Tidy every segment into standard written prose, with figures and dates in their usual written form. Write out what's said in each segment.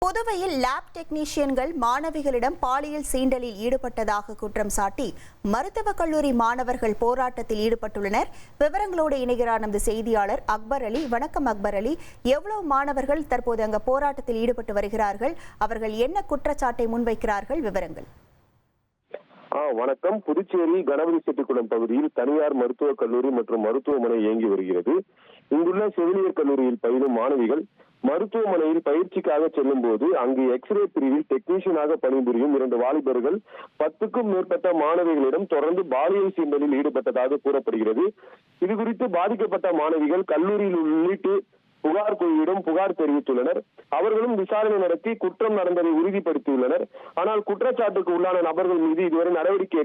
புதுவையில் லேப் டெக்னீஷியன்கள் மாணவிகளிடம் பாலியல் சீண்டலில் ஈடுபட்டதாக குற்றம் சாட்டி மருத்துவக் கல்லூரி மாணவர்கள் போராட்டத்தில் ஈடுபட்டுள்ளனர். விவரங்களோடு இணைகிறார் நமது செய்தியாளர் அக்பர் அலி. வணக்கம் அக்பர் அலி. எவ்வளவு மாணவர்கள் தற்போது அங்கு போராட்டத்தில் ஈடுபட்டு வருகிறார்கள்? அவர்கள் என்ன குற்றச்சாட்டை முன்வைக்கிறார்கள்? விவரங்கள். வணக்கம். புதுச்சேரி கணபதி செட்டிக்குளம் பகுதியில் தனியார் மருத்துவக் கல்லூரி மற்றும் மருத்துவமனை இயங்கி வருகிறது. இங்குள்ள செவிலியர் கல்லூரியில் பயிலும் மாணவிகள் மருத்துவமனையில் பயிற்சிக்காக செல்லும் போது அங்கு எக்ஸ்ரே பிரிவில் டெக்னீஷியனாக பணிபுரியும் 2 வாலிபர்கள் 10க்கும் மேற்பட்ட மாணவிகளிடம் தொடர்ந்து பாலியல் சீண்டலில் ஈடுபட்டதாக கூறப்படுகிறது. இதுகுறித்து பாதிக்கப்பட்ட மாணவிகள் கல்லூரியில் உள்ளிட்டு புகார் குழுவிடம் புகார் தெரிவித்துள்ளனர். அவர்களும் விசாரணை நடத்தி குற்றம் நடந்ததை உறுதிப்படுத்தியுள்ளனர். ஆனால் குற்றச்சாட்டுக்கு உள்ளான நபர்கள் மீது இதுவரை நடவடிக்கை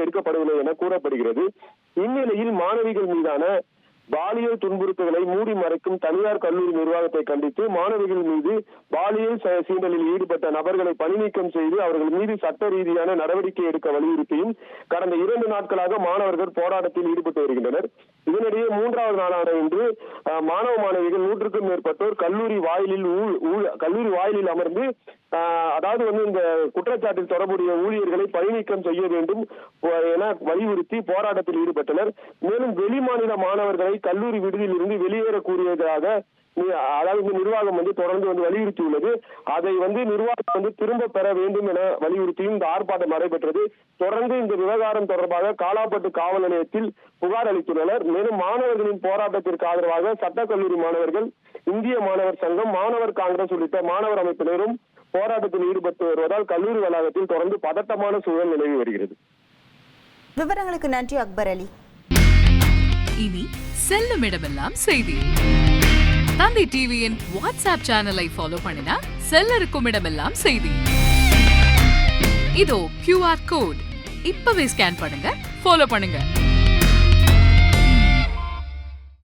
எடுக்கப்படவில்லை என கூறப்படுகிறது. இந்நிலையில் மாணவிகள் மீதான பாலியல் துன்புறுத்தல்களை மூடி மறைக்கும் தனியார் கல்லூரி நிர்வாகத்தை கண்டித்து மாணவிகள் மீது பாலியல் சீண்டலில் ஈடுபட்ட நபர்களை பணி நீக்கம் செய்து அவர்கள் மீது சட்ட ரீதியான நடவடிக்கை எடுக்க வலியுறுத்தியும் கடந்த 2 நாட்களாக மாணவர்கள் போராட்டத்தில் ஈடுபட்டு வருகின்றனர். இதனிடையே 3வது நாளான இன்று மாணவ மாணவிகள் 100க்கும் மேற்பட்டோர் கல்லூரி வாயிலில் அமர்ந்து அதாவது இந்த குற்றச்சாட்டில் தொடர்புடைய ஊழியர்களை பணி நீக்கம் செய்ய வேண்டும் என வலியுறுத்தி போராட்டத்தில் ஈடுபட்டனர். மேலும் வெளிமாநில மாணவர்களை கல்லூரி விடுதியில் இருந்து வெளியேற கூறியதாக அதாவது நிர்வாகம் தொடர்ந்து வலியுறுத்தியுள்ளது. அதை நிர்வாகம் திரும்ப பெற வேண்டும் என வலியுறுத்தியும் இந்த ஆர்ப்பாட்டம் நடைபெற்றது. தொடர்ந்து இந்த விவகாரம் தொடர்பாக காலாப்பட்டு காவல் நிலையத்தில் புகார் அளித்துள்ளனர். மேலும் மாணவர்களின் போராட்டத்திற்கு ஆதரவாக சட்டக்கல்லூரி மாணவர்கள், இந்திய மாணவர் சங்கம், மாணவர் காங்கிரஸ் உள்ளிட்ட மாணவர் அமைப்பினரும் போராட்டத்தில் ஈடுபட்டு வருவதால் கல்லூரி வளாகத்தில் தொடர்ந்து பதட்டமான சூழல் நிலவி வருகிறது. விவரங்களுக்கு நன்றி அக்பர் அலி. இனி செல்லும் இடமெல்லாம் செய்தி. தந்தி டிவியின் வாட்ஸ்அப் சேனலை ஃபாலோ பண்ணினா செல்லருக்கும் இடமெல்லாம் செய்தி. இதோ QR கோட் இப்பவே ஸ்கேன் பண்ணுங்க, ஃபாலோ பண்ணுங்க.